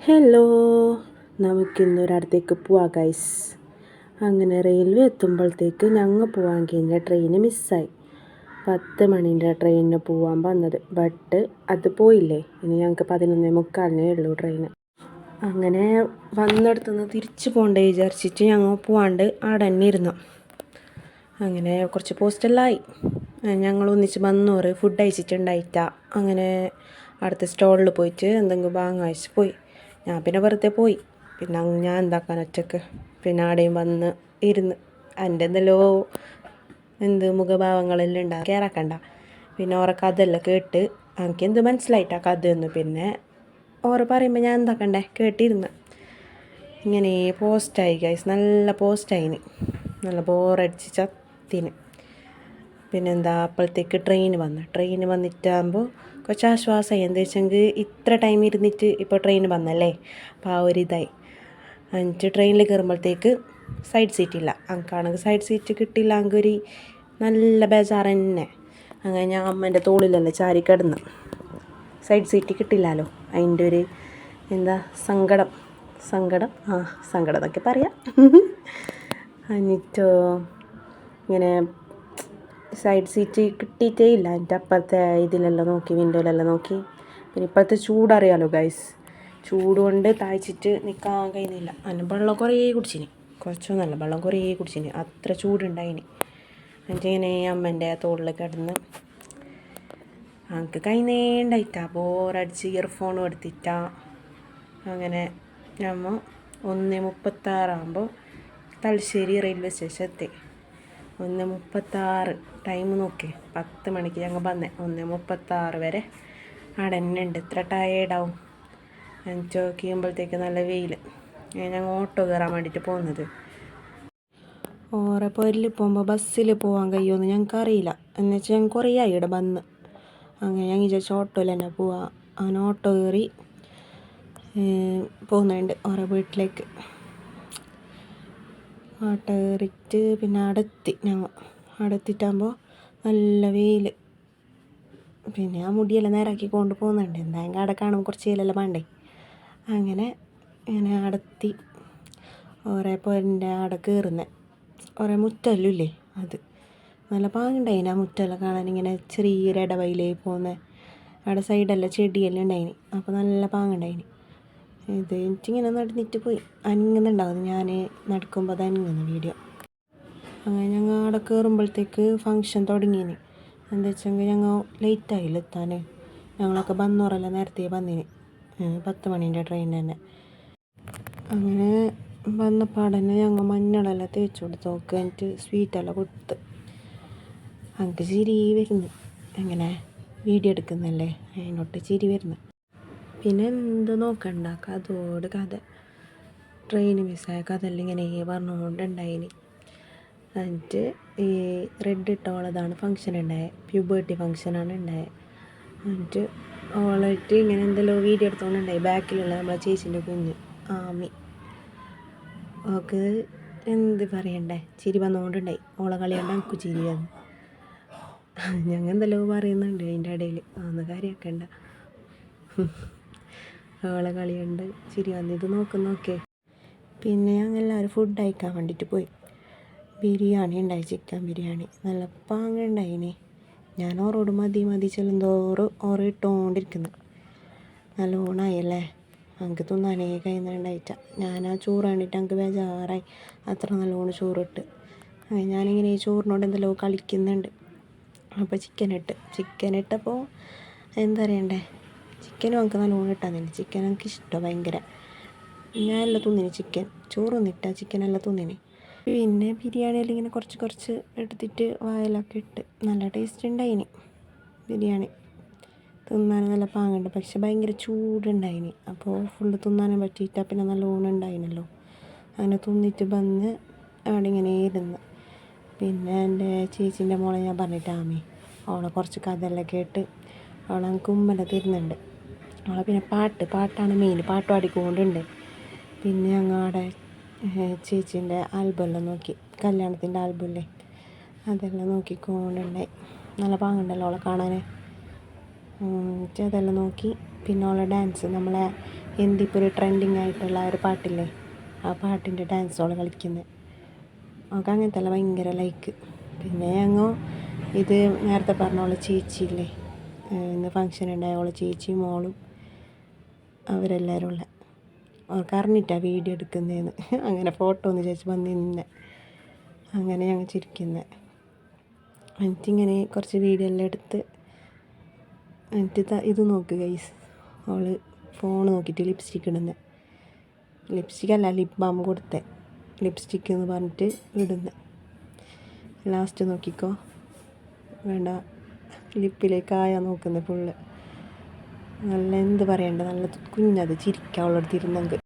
Hello, നമുക്കിന്നൊരിടത്തേക്ക് പോവാം guys. അങ്ങനെ railway എത്തുമ്പോഴത്തേക്ക് ഞങ്ങൾ പോകാൻ കഴിഞ്ഞ ട്രെയിൻ മിസ്സായി. 10 മണീൻ്റെ ട്രെയിനിന് പോകാൻ വന്നത്, ബട്ട് അത് പോയില്ലേ. ഇനി ഞങ്ങൾക്ക് 11:45 ഉള്ളൂ ട്രെയിൻ. അങ്ങനെ വന്നിടത്തുനിന്ന് തിരിച്ചു പോകണ്ടേ വിചാരിച്ചിട്ട് ഞങ്ങൾ പോവാണ്ട് അവിടെ തന്നെ ഇരുന്നു. അങ്ങനെ കുറച്ച് പോസ്റ്റെല്ലാമായി. ഞങ്ങൾ ഒന്നിച്ച് വന്നോറ് ഫുഡ് അയച്ചിട്ടുണ്ടായിട്ട. അങ്ങനെ അടുത്ത സ്റ്റോളിൽ പോയിട്ട് എന്തെങ്കിലും വാങ്ങാഴ്ച പോയി. ഞാൻ പിന്നെ വെറുതെ പോയി. പിന്നെ ഞാൻ എന്താക്കാൻ ഒറ്റക്ക്. പിന്നെ ആടെയും വന്ന് ഇരുന്ന് എൻ്റെ എന്ത് മുഖഭാവങ്ങളെല്ലാം ഉണ്ടാകും കയറാക്കണ്ട. പിന്നെ ഓരോ കഥയെല്ലാം കേട്ട് എനിക്ക് എന്ത് മനസ്സിലായിട്ടാ കഥയൊന്നും. പിന്നെ ഓരോ പറയുമ്പോൾ ഞാൻ എന്താക്കണ്ടേ കേട്ടിരുന്ന്. ഇങ്ങനെ പോസ്റ്റായി ഗൈസ്, നല്ല പോസ്റ്റായിന്, നല്ല ബോറടിച്ച് ചത്തിന്. പിന്നെന്താ അപ്പോഴത്തേക്ക് ട്രെയിൻ വന്നിട്ടാകുമ്പോൾ കുറച്ച് ആശ്വാസമായി. എന്താ വെച്ചെങ്കിൽ ഇത്ര ടൈം ഇരുന്നിട്ട് ഇപ്പോൾ ട്രെയിൻ വന്നല്ലേ, അപ്പോൾ ആ ഒരു ഇതായി. എന്നിട്ട് ട്രെയിനിൽ കയറുമ്പോഴത്തേക്ക് സൈഡ് സീറ്റില്ല. എനിക്കാണെങ്കിൽ സൈഡ് സീറ്റ് കിട്ടില്ല. ഒരു നല്ല ബേജാറ് തന്നെ. അങ്ങനെ ഞാൻ അമ്മേൻ്റെ തോളിലല്ലേ ചാരി കിടന്ന്. സൈഡ് സീറ്റ് കിട്ടില്ലല്ലോ, അതിൻ്റെ ഒരു എന്താ സങ്കടം എന്നൊക്കെ പറയാം. എന്നിട്ടോ ഇങ്ങനെ സൈഡ് സീറ്റ് കിട്ടിയിട്ടേ ഇല്ല. എൻ്റെ അപ്പുറത്തെ ഇതിലെല്ലാം നോക്കി, വിൻഡോയിലെല്ലാം നോക്കി. പിന്നെ ഇപ്പോഴത്തെ ചൂടറിയാലോ ഗൈസ്, ചൂട് കൊണ്ട് താഴ്ചിട്ട് നിൽക്കാൻ കഴിയുന്നില്ല. അതിന് വെള്ളം കുറേ കുടിച്ചിന്, കുറച്ചൊന്നുമല്ല, വെള്ളം കുറേ കുടിച്ചിന്, അത്ര ചൂടുണ്ടായിന്. എന്നിട്ടിങ്ങനെ അമ്മേൻ്റെ തോളിൽ കിടന്ന് എനിക്ക് കൈനേണ്ടായിട്ടാ ബോറടിച്ച് ഇയർഫോണും എടുത്തിട്ടാ. അങ്ങനെ നമ്മൾ 1:36 തലശ്ശേരി റെയിൽവേ സ്റ്റേഷൻ എത്തി. 1:36 ടൈം നോക്കി. 10 മണിക്ക് ഞങ്ങൾ വന്നേ. 1:36 വരെ അവിടെ തന്നെ ഉണ്ട്. ഇത്ര ടയേർഡാവും. എന്നിട്ട് നോക്കിയുമ്പോഴത്തേക്ക് നല്ല വെയിൽ. ഞങ്ങൾ ഓട്ടോ കയറാൻ വേണ്ടിയിട്ട് പോകുന്നത്. ഓരോ പൊരിൽ പോകുമ്പോൾ ബസ്സിൽ പോകാൻ കഴിയുമെന്ന് ഞങ്ങൾക്കറിയില്ല. എന്നുവെച്ചാൽ ഞങ്ങൾ കുറേ ആയി ഇവിടെ വന്ന്. അങ്ങനെ ഞങ്ങൾ വിചാരിച്ചു ഓട്ടോയിൽ തന്നെ പോവാം. അങ്ങനെ ഓട്ടോ കയറി പോകുന്നുണ്ട് ഓരോ വീട്ടിലേക്ക്. ഓട്ടോ കയറിയിട്ട് പിന്നെ അവിടെ എത്തിയിട്ടാകുമ്പോൾ നല്ല വെയിൽ. പിന്നെ ആ മുടിയെല്ലാം നേരാക്കി കൊണ്ട് പോകുന്നുണ്ട്. എന്തായാലും അവിടെ കാണുമ്പോൾ കുറച്ച് വെയിലെല്ലാം വേണ്ടേ. അങ്ങനെ അടത്തി ഓരോ പോരിൻ്റെ അവിടെ കയറുന്നത്. ഓരോ മുറ്റെല്ലാം ഇല്ലേ, അത് നല്ല പാങ്ങുണ്ടായിന്. ആ മുറ്റെല്ലാം കാണാൻ ഇങ്ങനെ ചെറിയൊരു ഇടവയിലേ പോകുന്നത്. അവിടെ സൈഡെല്ലാം ചെടിയെല്ലാം ഉണ്ടായിന്, അപ്പോൾ നല്ല പാങ്ങുണ്ടായിന്. ഇത് എനിക്കിങ്ങനെ നടന്നിട്ട് പോയി അനങ്ങുന്നുണ്ടാവും. ഞാൻ നടക്കുമ്പോൾ അത് അനങ്ങുന്ന വീഡിയോ. അങ്ങനെ ഞങ്ങൾ അവിടെ കയറുമ്പോഴത്തേക്ക് ഫങ്ഷൻ തുടങ്ങിയിന്. എന്താ വെച്ചെങ്കിൽ ഞങ്ങൾ ലേറ്റായില്ല എത്താൻ. ഞങ്ങളൊക്കെ വന്നോറെല്ലാം നേരത്തെ വന്നിന്, 10 മണീൻ്റെ ട്രെയിൻ തന്നെ. അങ്ങനെ വന്നപ്പോൾ തന്നെ ഞങ്ങൾ മഞ്ഞളെല്ലാം തേച്ച് കൊടുത്ത് നോക്കുക. എന്നിട്ട് സ്വീറ്റെല്ലാം കൊടുത്ത്. എനിക്ക് ചിരി വരുന്നു, എങ്ങനെ വീഡിയോ എടുക്കുന്നല്ലേ, അതിനോട്ട് ചിരി വരുന്നു. പിന്നെ എന്ത് നോക്കണ്ട, കഥ ട്രെയിൻ മിസ്സായ കഥയെല്ലാം ഇങ്ങനെ പറഞ്ഞുകൊണ്ടുണ്ടായിന്. എന്നിട്ട് ഈ റെഡ് ഇട്ടോളതാണ് ഫങ്ഷൻ ഉണ്ടായത്, പ്യൂബേർട്ടി ഫങ്ഷനാണ് ഉണ്ടായത്. എന്നിട്ട് ഓളായിട്ട് ഇങ്ങനെ എന്തെല്ലോ വീഡിയോ എടുത്തുകൊണ്ടുണ്ടായി. ബാക്കിലുള്ള നമ്മളെ ചേച്ചീൻ്റെ കുഞ്ഞ് ആമി, ഓൾക്ക് എന്ത് പറയണ്ടേ, ചിരി വന്നുകൊണ്ടുണ്ടായി. ഓളെ കളിയാണ്ട് എനിക്ക് ചിരി വന്നു. ഞങ്ങൾ എന്തെല്ലോ പറയുന്നുണ്ട് അതിൻ്റെ ഇടയിൽ, അതൊന്നും കാര്യമാക്കണ്ട. ഓളെ കളിയുണ്ട് ചിരി വന്നു. ഇത് നോക്കേ. പിന്നെ ഞങ്ങൾ എല്ലാവരും ഫുഡ് കഴിക്കാൻ വേണ്ടിയിട്ട് പോയി. ബിരിയാണി ഉണ്ടായി, ചിക്കൻ ബിരിയാണി നല്ല പാങ്ങുണ്ടായിന്. ഞാൻ ഓറോട് മതി ചെല്ലുന്തോറും ഓറ് ഇട്ടുകൊണ്ടിരിക്കുന്നു. നല്ലോണമായല്ലേ, എനിക്ക് തിന്നാനേ കഴിയുന്നുണ്ടായിട്ട. ഞാൻ ആ ചോറ് കണ്ടിട്ട് എനിക്ക് ബേജാറായി, അത്ര നല്ലോണം ചോറിട്ട്. ഞാനിങ്ങനെ ഈ ചോറിനോട് എന്തെല്ലോ കളിക്കുന്നുണ്ട്. അപ്പോൾ ചിക്കൻ ഇട്ടപ്പോൾ എന്താ അറിയണ്ടേ, ചിക്കനും എനിക്ക് നല്ലോണം ഇട്ടാൽ തന്നെ. ചിക്കൻ എനിക്ക് ഇഷ്ടമാണ് ഭയങ്കര. ഞാൻ എല്ലാം തിന്നിന്, ചിക്കൻ ചോറൊന്നും ഇട്ടാൽ ചിക്കനെല്ലാം തിന്നിന്. പിന്നെ ബിരിയാണിയെല്ലാം ഇങ്ങനെ കുറച്ച് എടുത്തിട്ട് വായിലൊക്കെ ഇട്ട് നല്ല ടേസ്റ്റ് ഉണ്ടായിന്. ബിരിയാണി തിന്നാൻ നല്ല പാങ്ങുണ്ട്, പക്ഷെ ഭയങ്കര ചൂടുണ്ടായിന്. അപ്പോൾ ഫുള്ള് തിന്നാനും പറ്റിയിട്ടാൽ പിന്നെ നല്ലോണം ഉണ്ടായിനല്ലോ. അങ്ങനെ തിന്നിട്ട് വന്ന് അവിടെ ഇങ്ങനെ ഇരുന്ന്. പിന്നെ എൻ്റെ ചേച്ചീൻ്റെ മോളെ ഞാൻ പറഞ്ഞിട്ട് ആമി, അവളെ കുറച്ച് കഥയെല്ലാം കേട്ട് അവളെ എനിക്ക് ഉമ്മെല്ലാം തരുന്നുണ്ട്. അവളെ പിന്നെ പാട്ടാണ് മെയിൻ, പാട്ട് പാടിക്കൊണ്ടുണ്ട്. പിന്നെ ഞങ്ങൾ അവിടെ ചേച്ചീൻ്റെ ആൽബമെല്ലാം നോക്കി, കല്യാണത്തിൻ്റെ ആൽബമില്ലേ, അതെല്ലാം നോക്കിക്കൊണ്ടുണ്ടായി. നല്ല പാങ്ങുണ്ടല്ലോ അവളെ കാണാൻ. അതെല്ലാം നോക്കി. പിന്നെ അവളെ ഡാൻസ്, നമ്മളെ എന്തിപ്പോൾ ഒരു ട്രെൻഡിങ് ആയിട്ടുള്ള ഒരു പാട്ടില്ലേ, ആ പാട്ടിൻ്റെ ഡാൻസോള് കളിക്കുന്നത്. നമുക്ക് അങ്ങനത്തെ എല്ലാം ഭയങ്കര ലൈക്ക്. പിന്നെ ഞങ്ങൾ ഇത് നേരത്തെ പറഞ്ഞോളെ ചേച്ചിയില്ലേ, ഇന്ന് ഫങ്ഷൻ ഉണ്ടായോളെ ചേച്ചി മോളും അവരെല്ലാവരും ഉള്ള അവർക്ക് അറിഞ്ഞിട്ടാണ് വീഡിയോ എടുക്കുന്നതെന്ന്. അങ്ങനെ ഫോട്ടോ ഒന്ന് ചേച്ചി വന്ന് നിന്നെ അങ്ങനെ ഞങ്ങൾ ചിരിക്കുന്നത്. എനിക്കിങ്ങനെ കുറച്ച് വീഡിയോ എല്ലാം എടുത്ത് എന്നിട്ട് ഇത് നോക്ക് ഗൈസ്, അവൾ ഫോൺ നോക്കിയിട്ട് ലിപ്സ്റ്റിക് ഇടുന്നത്. ലിപ്സ്റ്റിക് അല്ല, ലിപ് ബാം കൊടുത്തേ, ലിപ്സ്റ്റിക് എന്ന് പറഞ്ഞിട്ട് ഇടുന്നത്. ലാസ്റ്റ് നോക്കിക്കോ, വേണ്ട ലിപ്പിലേക്കായ നോക്കുന്നത് ഫുള്ള്. നല്ല എന്ത് പറയണ്ട, നല്ല കുഞ്ഞത് ചിരിക്കുക അവളെടുത്തിരുന്നെങ്കിൽ.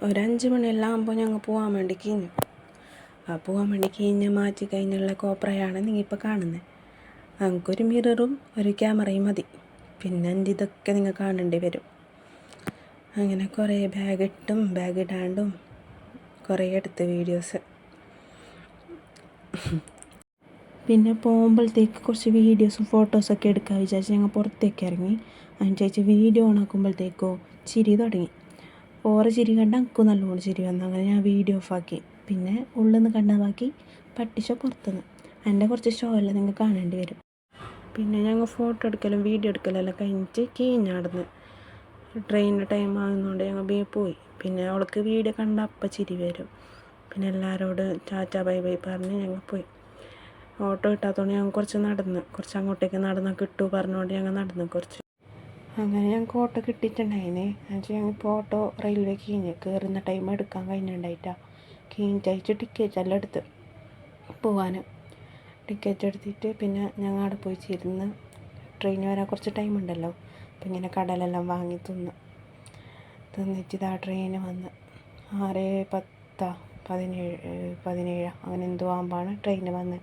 ഒരു 5 മണിയെല്ലാം ആകുമ്പോൾ ഞങ്ങൾ പോകാൻ വേണ്ടി കഴിഞ്ഞു. ആ പോകാൻ വേണ്ടി കഴിഞ്ഞ് മാറ്റി കഴിഞ്ഞുള്ള കോപ്രയാണ് നിങ്ങളിപ്പോൾ കാണുന്നത്. ഞങ്ങൾക്കൊരു മിററും ഒരു ക്യാമറയും മതി. പിന്നെ എൻ്റെ ഇതൊക്കെ നിങ്ങൾ കാണേണ്ടി വരും. അങ്ങനെ കുറേ ബാഗ് ഇട്ടും ബാഗ് ഇടാണ്ടും കുറേ എടുത്ത് വീഡിയോസ്. പിന്നെ പോകുമ്പോഴത്തേക്ക് കുറച്ച് വീഡിയോസും ഫോട്ടോസൊക്കെ എടുക്കാൻ വിചാരിച്ച് ഞങ്ങൾ പുറത്തേക്ക് ഇറങ്ങി. അതിന് ചേച്ചി വീഡിയോ ഓൺ ആക്കുമ്പോഴത്തേക്കോ ചിരി തുടങ്ങി. ഓറെ ചിരി കണ്ട എനിക്ക് നല്ലോണം ചിരി വന്നു. അങ്ങനെ ഞാൻ വീഡിയോ ഓഫാക്കി. പിന്നെ ഉള്ളിൽ നിന്ന് കണ്ട ബാക്കി പട്ടിച്ച പുറത്തുനിന്ന്. എൻ്റെ കുറച്ച് ഷോ എല്ലാം നിങ്ങൾ കാണേണ്ടി വരും. പിന്നെ ഞങ്ങൾ ഫോട്ടോ എടുക്കലും വീഡിയോ എടുക്കലും എല്ലാം കഴിഞ്ഞിട്ട് കീഞ്ഞാടുന്ന് ട്രെയിനിൻ്റെ ടൈം ആകുന്നതുകൊണ്ട് ഞങ്ങൾ പോയി. പിന്നെ അവൾക്ക് വീഡിയോ കണ്ട അപ്പം ചിരി വരും. പിന്നെ എല്ലാവരോട് ടാറ്റ ബൈ ബൈ പറഞ്ഞ് ഞങ്ങൾ പോയി. ഓട്ടോ കിട്ടാത്തതുകൊണ്ട് ഞങ്ങൾ കുറച്ച് അങ്ങോട്ടേക്ക് നടന്നാൽ കിട്ടൂ പറഞ്ഞുകൊണ്ട് ഞങ്ങൾ നടന്നു കുറച്ച്. അങ്ങനെ ഞങ്ങൾക്ക് ഓട്ടോ കിട്ടിയിട്ടുണ്ടായിന്. എന്നുവെച്ചാൽ ഞങ്ങളിപ്പോൾ ഓട്ടോ റെയിൽവേ കയറുന്ന ടൈം എടുക്കാൻ കഴിഞ്ഞിട്ടുണ്ടായിട്ടാണ്. കഴിഞ്ഞിട്ടയച്ച് ടിക്കറ്റ് എല്ലാം എടുത്ത് പോവാൻ. ടിക്കറ്റ് എടുത്തിട്ട് പിന്നെ ഞങ്ങൾ അവിടെ പോയി ചേരുന്ന്. ട്രെയിന് വരാൻ കുറച്ച് ടൈം ഉണ്ടല്ലോ. അപ്പം ഇങ്ങനെ കടലെല്ലാം വാങ്ങി തിന്നിട്ട് ഇതാ ട്രെയിന് വന്ന് 6:10 17 അങ്ങനെ എന്തോ ആകുമ്പോഴാണ് ട്രെയിന് വന്ന്.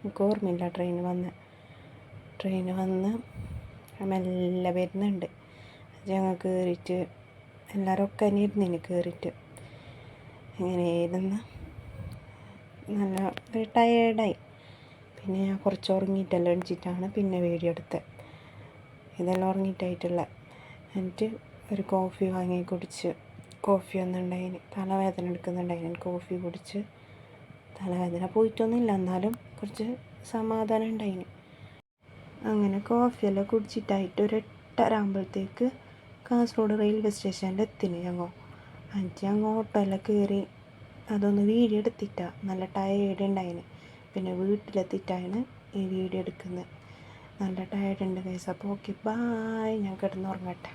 എനിക്ക് ഓർമ്മയില്ല ട്രെയിന് വന്ന് മെല്ലെ വരുന്നുണ്ട്. ഞങ്ങൾ കയറിയിട്ട് എല്ലാവരും ഒക്കെ തന്നെ ഇരുന്നിന് കയറിയിട്ട്. ഇങ്ങനെ ഇരുന്ന് നല്ല ടയേർഡായി. പിന്നെ ഞാൻ കുറച്ച് ഉറങ്ങിയിട്ടെല്ലാം എണിച്ചിട്ടാണ് പിന്നെ വീഡിയോ എടുത്തത്. ഇതെല്ലാം ഉറങ്ങിയിട്ടായിട്ടുള്ള. എന്നിട്ട് ഒരു കോഫി വാങ്ങി കുടിച്ച്. കോഫി ഒന്നുണ്ടായിന്, തലവേദന എടുക്കുന്നുണ്ടായിന്. കോഫി കുടിച്ച് തലവേദന പോയിട്ടൊന്നുമില്ല, എന്നാലും കുറച്ച് സമാധാനം ഉണ്ടായിന്. അങ്ങനെ കോഫിയെല്ലാം കുടിച്ചിട്ടായിട്ട് ഒരു 8:30 ആകുമ്പോഴത്തേക്ക് കാസർഗോഡ് റെയിൽവേ സ്റ്റേഷനിൽ എത്തിന് ഞങ്ങൾ. എന്നിട്ട് ഞങ്ങൾ ഓട്ടോ എല്ലാം കയറി അതൊന്ന് വീഡിയോ എടുത്തിട്ടാണ്. നല്ല ടയേർഡ് ഉണ്ടായിന്. പിന്നെ വീട്ടിലെത്തിയിട്ടാണ് ഈ വീഡിയോ എടുക്കുന്നത്. നല്ല ടയേർഡ് ഉണ്ട് ഗൈസ്. അപ്പോൾ ഓക്കെ, ബായ്, ഞാൻ കിടന്നുറങ്ങട്ടെ.